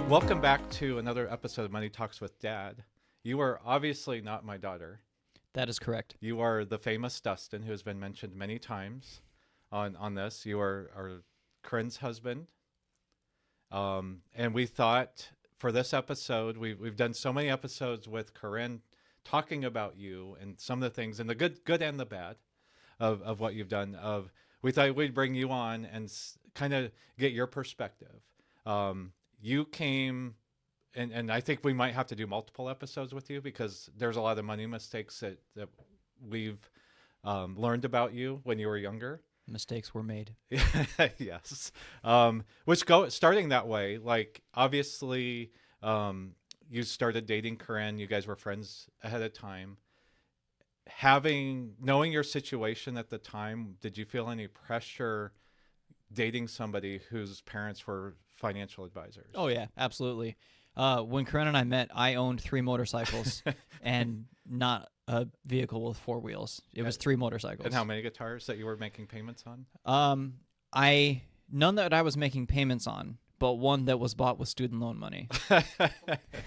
Welcome back to another episode of Money Talks with Dad. You are obviously not my daughter. That is correct. You are the famous Dustin, who has been mentioned many times on this. You are Corryn's husband. And we thought for this episode, we've done so many episodes with Corryn talking about you and some of the things, and the good and the bad of what you've done. We thought we'd bring you on and kind of get your perspective. You came, and I think we might have to do multiple episodes with you because there's a lot of money mistakes that we've learned about you when you were younger. Mistakes were made. Yes. Starting that way, like obviously you started dating Corryn. You guys were friends ahead of time. Knowing your situation at the time, did you feel any pressure dating somebody whose parents were financial advisors? Oh, yeah, absolutely. When Corryn and I met, I owned 3 motorcycles and not a vehicle with 4 wheels. It was 3 motorcycles. And how many guitars that you were making payments on? None that I was making payments on, but one that was bought with student loan money.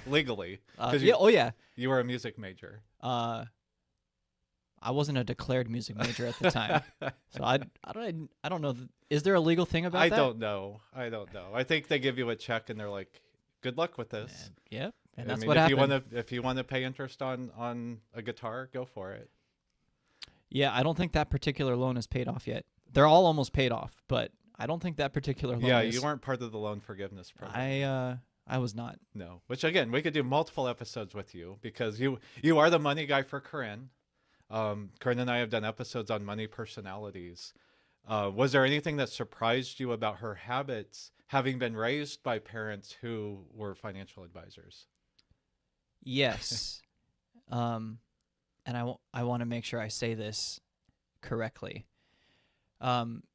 Legally. Yeah. You were a music major. I wasn't a declared music major at the time, so I don't know. Is there a legal thing about that? I don't know. I think they give you a check and they're like, "Good luck with this." Yeah, and that's what happened. If you want to pay interest on a guitar, go for it. Yeah, I don't think that particular loan is paid off yet. They're all almost paid off, but I don't think that particular loan. Yeah, you weren't part of the loan forgiveness program. I was not. No, which again, we could do multiple episodes with you because you are the money guy for Corryn. Corryn and I have done episodes on money personalities. Was there anything that surprised you about her habits, having been raised by parents who were financial advisors? Yes. And I want to make sure I say this correctly.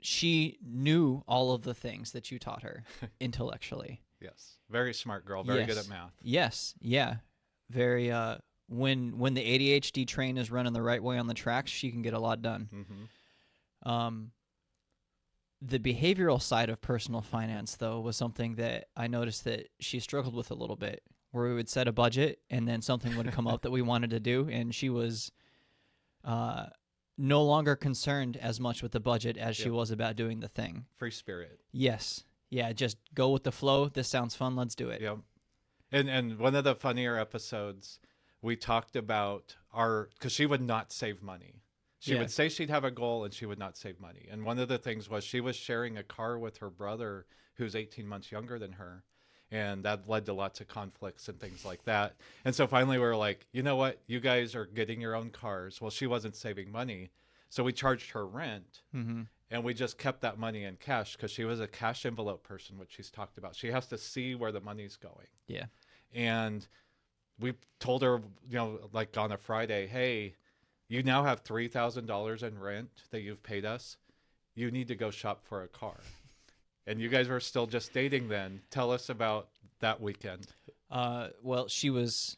She knew all of the things that you taught her intellectually. Yes. Very smart girl. Very good at math. Yes. Yeah. Very, when the ADHD train is running the right way on the tracks, she can get a lot done. Mm-hmm. The behavioral side of personal finance, though, was something that I noticed that she struggled with a little bit, where we would set a budget and then something would come up that we wanted to do, and she was no longer concerned as much with the budget as she was about doing the thing. Free spirit. Yes. Yeah, just go with the flow. This sounds fun. Let's do it. Yep. And one of the funnier episodes, we talked about because she would not save money. She would say she'd have a goal and she would not save money. And one of the things was she was sharing a car with her brother who's 18 months younger than her. And that led to lots of conflicts and things like that. And so finally we were like, you know what? You guys are getting your own cars. Well, she wasn't saving money. So we charged her rent. Mm-hmm. And we just kept that money in cash because she was a cash envelope person, which she's talked about. She has to see where the money's going. Yeah. And we told her, like on a Friday, hey, you now have $3,000 in rent that you've paid us. You need to go shop for a car. And you guys were still just dating then. Tell us about that weekend. Well, she was.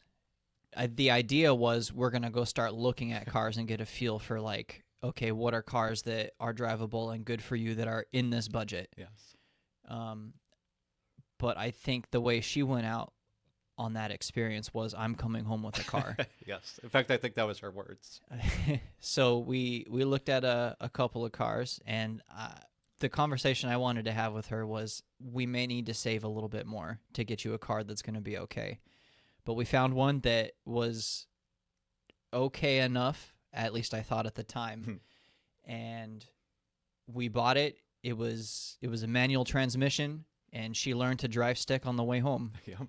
The idea was we're gonna go start looking at cars and get a feel for like, okay, what are cars that are drivable and good for you that are in this budget? Yes. But I think the way she went out on that experience was, I'm coming home with a car. Yes. In fact, I think that was her words. So we looked at a couple of cars, and the conversation I wanted to have with her was, we may need to save a little bit more to get you a car that's going to be okay. But we found one that was okay enough, at least I thought at the time. And we bought it. It was a manual transmission, and she learned to drive stick on the way home. Yep.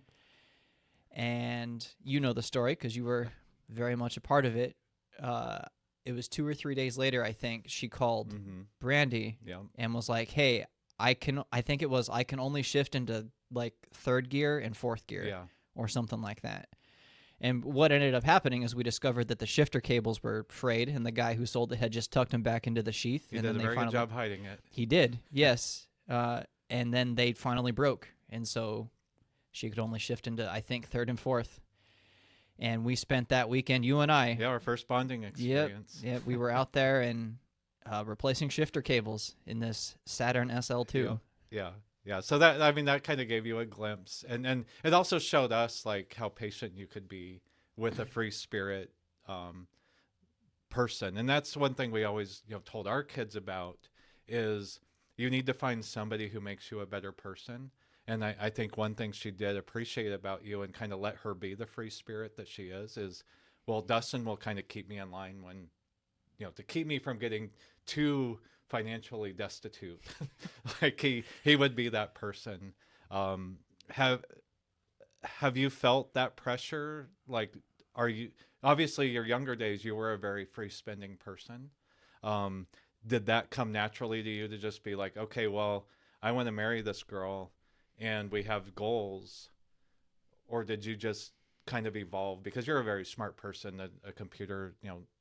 And you know the story because you were very much a part of it. It was 2 or 3 days later, I think, she called Brandy and was like, hey, I can only shift into like 3rd gear and 4th gear or something like that. And what ended up happening is we discovered that the shifter cables were frayed, and the guy who sold it had just tucked them back into the sheath. He did a very good job hiding it. He did, yes. And then they finally broke, and so she could only shift into, I think, 3rd and 4th. And we spent that weekend, you and I. Yeah, our first bonding experience. Yep, we were out there and replacing shifter cables in this Saturn SL2. Yeah. Yeah, so that, I mean, that kind of gave you a glimpse, and it also showed us like how patient you could be with a free spirit um, person, and that's one thing we always told our kids about is you need to find somebody who makes you a better person. And I think one thing she did appreciate about you and kind of let her be the free spirit that she is well, Dustin will kind of keep me in line when to keep me from getting too financially destitute. Like he would be that person. Um, have you felt that pressure? Like, are you obviously your younger days you were a very free spending person. Um, did that come naturally to you to just be like, okay, well, I want to marry this girl, and we have goals, or did you just kind of evolve because you're a very smart person, a computer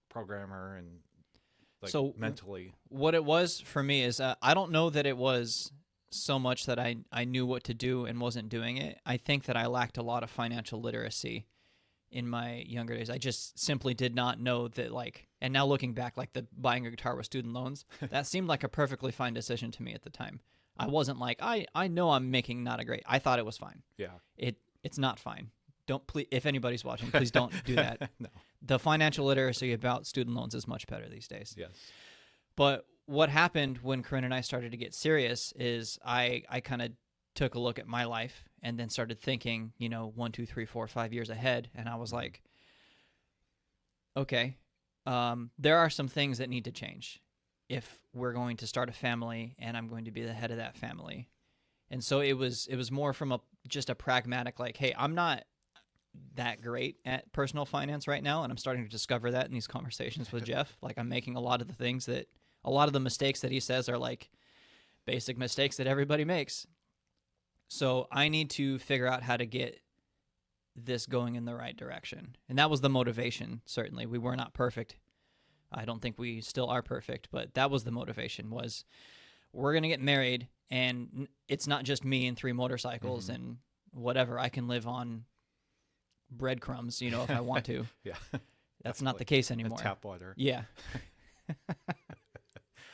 programmer, and like So mentally. what it was for me is I don't know that it was so much that I knew what to do and wasn't doing it. I think that I lacked a lot of financial literacy in my younger days. I just simply did not know that, like, and now looking back, like the buying a guitar with student loans, that seemed like a perfectly fine decision to me at the time. I wasn't like, I know I'm making not a great, I thought it was fine. Yeah. It's not fine. Don't please, if anybody's watching, please don't do that. No. The financial literacy about student loans is much better these days. Yes. But what happened when Corryn and I started to get serious is I kind of took a look at my life and then started thinking, 1, 2, 3, 4, 5 years ahead. And I was like, okay, there are some things that need to change if we're going to start a family and I'm going to be the head of that family. And so it was more from just a pragmatic, like, hey, I'm not that great at personal finance right now, and I'm starting to discover that in these conversations with Jeff. Like, I'm making a lot of the mistakes that he says are like basic mistakes that everybody makes. So I need to figure out how to get this going in the right direction. And that was the motivation, certainly. We were not perfect. I don't think we still are perfect, but that was the motivation, was we're going to get married, and it's not just me and 3 motorcycles and whatever. I can live on breadcrumbs, if I want to. Yeah. That's not the case anymore. And tap water. Yeah.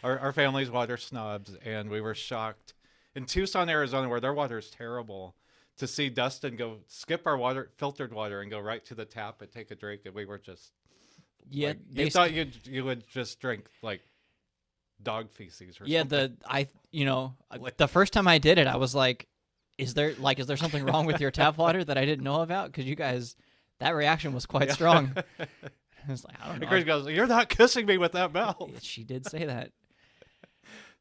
Our family's water snobs, and we were shocked in Tucson, Arizona, where their water is terrible, to see Dustin go skip our filtered water and go right to the tap and take a drink, and we were just like, you thought you would just drink like dog feces or something. The first time I did it, I was like, is there something wrong with your tap water that I didn't know about? Because you guys, that reaction was quite strong. I was like, I don't know. Grace goes, "You're not kissing me with that mouth." She did say that.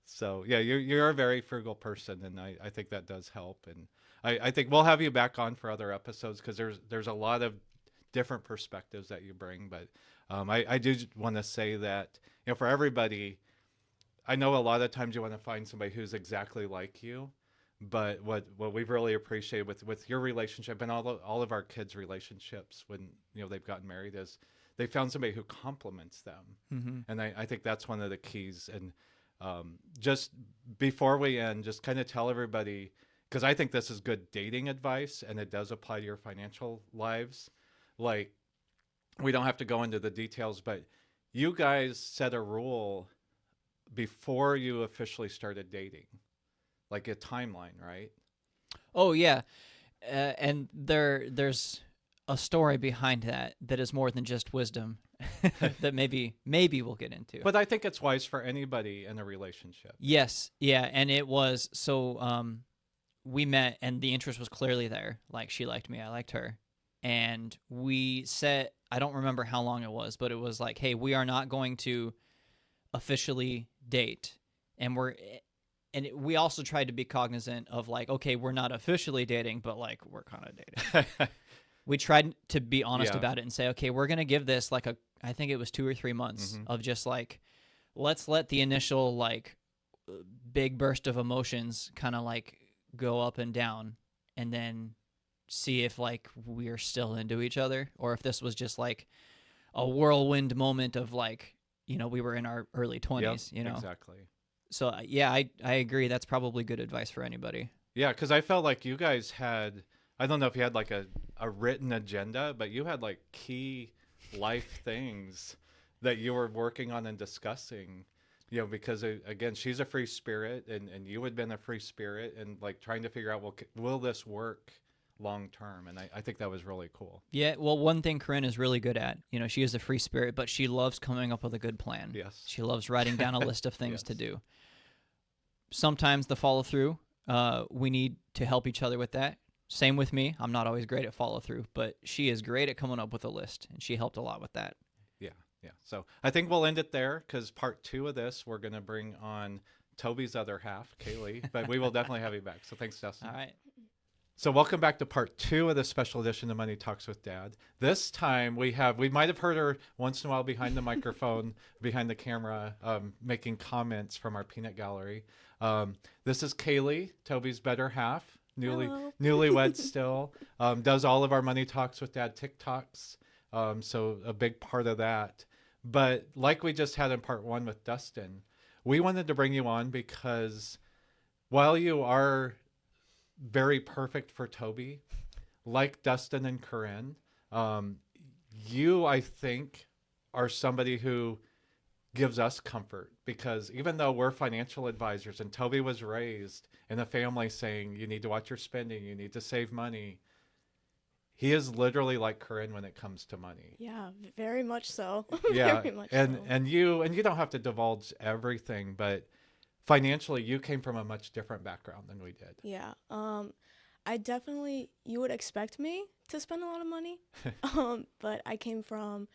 So yeah, you're a very frugal person, and I think that does help. And I think we'll have you back on for other episodes because there's a lot of different perspectives that you bring. But I do want to say that for everybody, I know a lot of times you want to find somebody who's exactly like you. But what we've really appreciated with your relationship and all of our kids' relationships when they've gotten married is they found somebody who complements them. Mm-hmm. And I think that's one of the keys. And just before we end, just kind of tell everybody, because I think this is good dating advice and it does apply to your financial lives. Like, we don't have to go into the details, but you guys set a rule before you officially started dating. Like a timeline, right? Oh yeah, and there's a story behind that is more than just wisdom that maybe we'll get into. But I think it's wise for anybody in a relationship. Yes, yeah, and it was so. We met, and the interest was clearly there. Like, she liked me, I liked her, and we set. I don't remember how long it was, but it was like, hey, we are not going to officially date, and we also tried to be cognizant of, like, okay, we're not officially dating, but like we're kind of dating. We tried to be honest about it and say, okay, we're going to give this like I think it was 2 or 3 months of just like, let's let the initial like big burst of emotions kind of like go up and down, and then see if like we're still into each other, or if this was just like a whirlwind moment of like, we were in our early 20s, Exactly. So, yeah, I agree. That's probably good advice for anybody. Yeah, because I felt like you guys had, I don't know if you had like a written agenda, but you had like key life things that you were working on and discussing, You know, because again, she's a free spirit, and you had been a free spirit, and like trying to figure out, well, will this work long term? And I think that was really cool. Yeah, well, one thing Corryn is really good at, she is a free spirit, but she loves coming up with a good plan. Yes. She loves writing down a list of things Yes. to do. Sometimes the follow through, we need to help each other with that. Same with me. I'm not always great at follow through, but she is great at coming up with a list, and she helped a lot with that. Yeah. So I think we'll end it there, because part 2 of this, we're going to bring on Toby's other half, Kaylee, but we will definitely have you back. So thanks, Dustin. All right. So welcome back to part 2 of this special edition of Money Talks with Dad. This time we might have heard her once in a while behind the microphone, behind the camera, making comments from our peanut gallery. This is Kaylee, Toby's better half, newlywed still, does all of our Money Talks with Dad TikToks. So a big part of that. But like we just had in part 1 with Dustin, we wanted to bring you on because while you are very perfect for Toby, like Dustin and Corryn, you, I think, are somebody who gives us comfort, because even though we're financial advisors and Toby was raised in a family saying you need to watch your spending, you need to save money, he is literally like Corryn when it comes to money. Yeah, very much so. Yeah, Very much and so. and you don't have to divulge everything, but financially you came from a much different background than we did. Yeah. You would expect me to spend a lot of money. But I came from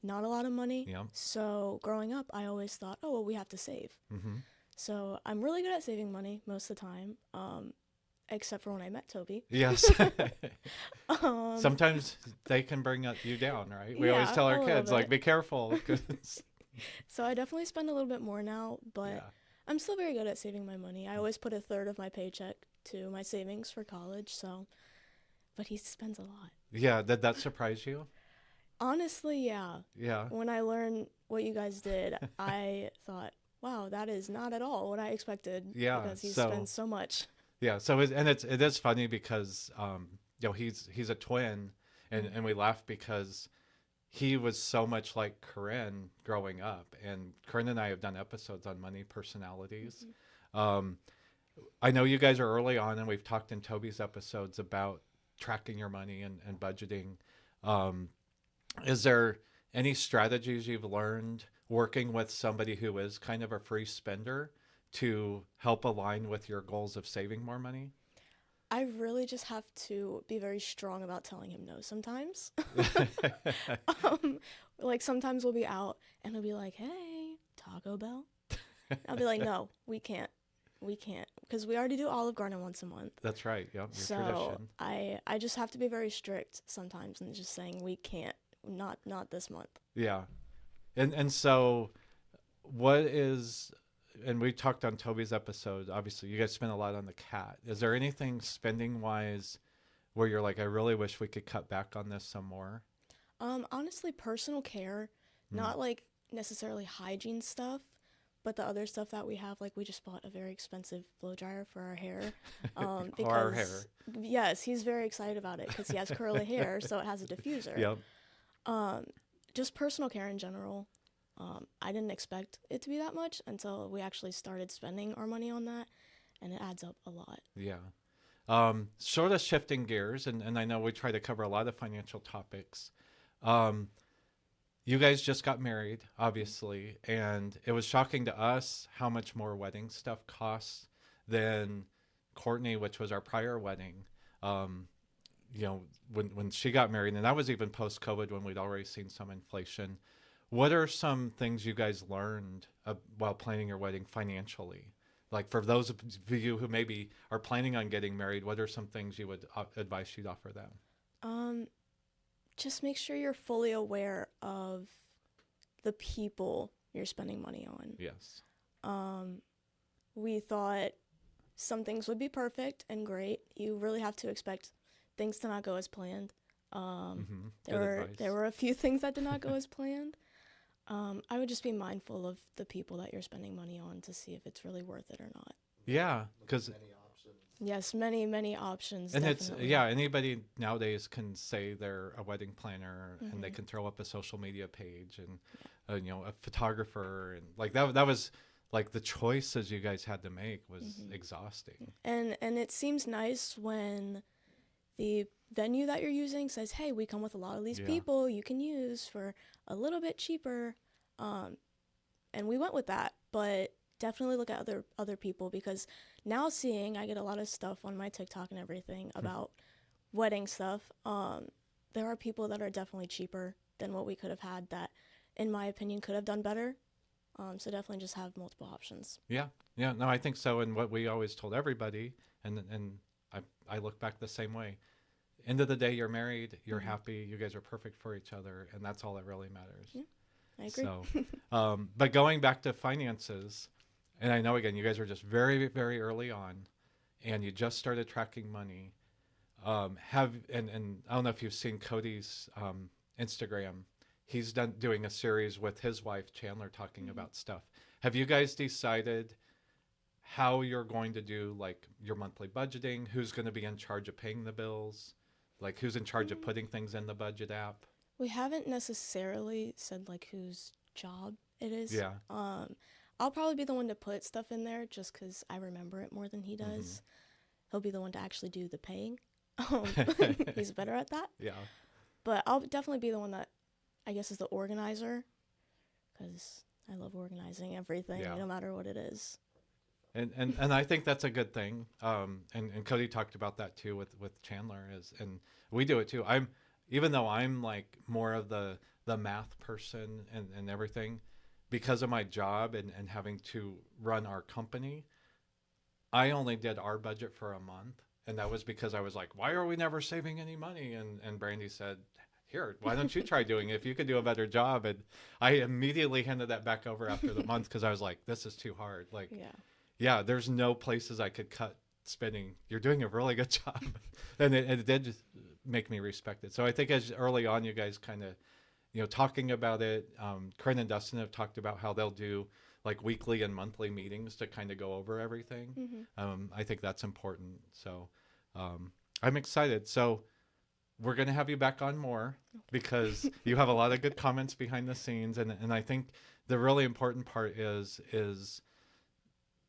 not a lot of money. Yeah. So growing up, I always thought, oh, well, we have to save. Mm-hmm. So I'm really good at saving money most of the time. Except for when I met Toby. Yes. Sometimes they can bring you down, right? We always Yeah, tell a our little kids, like, bit. be careful. 'Cause- So I definitely spend a little bit more now, but yeah. I'm still very good at saving my money. I always put a third of my paycheck to my savings for college, but he spends a lot. Yeah. Did that surprise you? Honestly, yeah. Yeah. When I learned what you guys did, I thought, wow, that is not at all what I expected. Yeah, Because he so- spends so much. Yeah. So it is funny because he's a twin, and we laugh because he was so much like Corryn growing up, and Corryn and I have done episodes on money personalities. I know you guys are early on, and we've talked in Toby's episodes about tracking your money and budgeting. Is there any strategies you've learned working with somebody who is kind of a free spender to help align with your goals of saving more money? I really just have to be very strong about telling him no sometimes. Like sometimes we'll be out and he'll be like, hey, Taco Bell? I'll be like, no, we can't. Because we already do Olive Garden once a month. That's right. Yep. Your So tradition. I just have to be very strict sometimes and just saying we can't, not this month. Yeah. And so what is, and we talked on Toby's episode, obviously you guys spend a lot on the cat. Is there anything spending wise where you're like, I really wish we could cut back on this some more? Honestly, personal care, not like necessarily hygiene stuff, but the other stuff that we have, like we just bought a very expensive blow dryer for our hair. Because, Our hair. Yes, he's very excited about it because he has curly hair, so it has a diffuser. Yep. Just personal care in general. I didn't expect it to be that much until we actually started spending our money on that, and it adds up a lot. Yeah. Sort of shifting gears, and I know we try to cover a lot of financial topics. You guys just got married, obviously, and it was shocking to us how much more wedding stuff costs than Courtney, which was our prior wedding. When she got married, and that was even post-COVID when we'd already seen some inflation. What are some things you guys learned while planning your wedding financially? Like for those of you who maybe are planning on getting married, what are some things you would advise you'd offer them? Just make sure you're fully aware of the people you're spending money on. Yes. We thought some things would be perfect and great. You really have to expect things to not go as planned. There were a few things that did not go as planned. I would just be mindful of the people that you're spending money on to see if it's really worth it or not. Yeah, because Yes, many options. and definitely. anybody nowadays can say they're a wedding planner, and they can throw up a social media page and a photographer, and like that was like the choices you guys had to make was Mm-hmm. exhausting. And it seems nice when the venue that you're using says, hey, we come with a lot of these Yeah. people you can use for a little bit cheaper. And we went with that, but definitely look at other people, because now seeing, I get a lot of stuff on my TikTok and everything about wedding stuff. There are people that are definitely cheaper than what we could have had that, in my opinion, could have done better. So definitely just have multiple options. Yeah, no, I think so. And what we always told everybody, and I look back the same way. End of the day, you're married, you're happy, you guys are perfect for each other, and that's all that really matters. Yeah, I agree. So, but going back to finances, and I know again, you guys are just very, very early on, and you just started tracking money. And I don't know if you've seen Cody's Instagram. He's doing a series with his wife Chandler talking about stuff. Have you guys decided how you're going to do like your monthly budgeting? Who's going to be in charge of paying the bills? Like who's in charge of putting things in the budget app? We haven't necessarily said like whose job it is. Yeah. I'll probably be the one to put stuff in there just because I remember it more than he does. He'll be the one to actually do the paying. He's better at that. Yeah. But I'll definitely be the one that I guess is the organizer, because I love organizing everything, no matter what it is. And I think that's a good thing. And Cody talked about that too with Chandler, and we do it too. Even though I'm like more of the math person and everything, because of my job and having to run our company, I only did our budget for a month. And that was because I was like, why are we never saving any money? And Brandy said, here, why don't you try doing it if you could do a better job? And I immediately handed that back over after the month because I was like, this is too hard. Like, yeah, there's no places I could cut spending. You're doing a really good job. And it did just make me respect it. So I think as early on, you guys kind of, talking about it. Corryn and Dustin have talked about how they'll do like weekly and monthly meetings to kind of go over everything. I think that's important. So I'm excited. So we're going to have you back on more because you have a lot of good comments behind the scenes. And I think the really important part is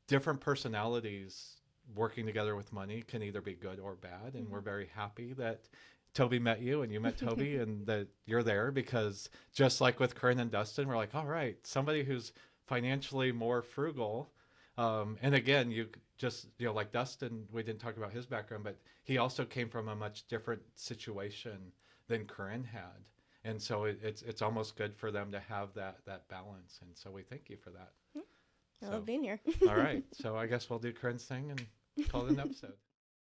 different personalities working together with money can either be good or bad. And we're very happy that Toby met you and you met Toby and that you're there, because just like with Corryn and Dustin, we're like, all right, somebody who's financially more frugal. And again, you just, like Dustin, we didn't talk about his background, but he also came from a much different situation than Corryn had. And so it's almost good for them to have that balance. And so we thank you for that. I love being here. All right. So I guess we'll do Corryn's thing and call it an episode.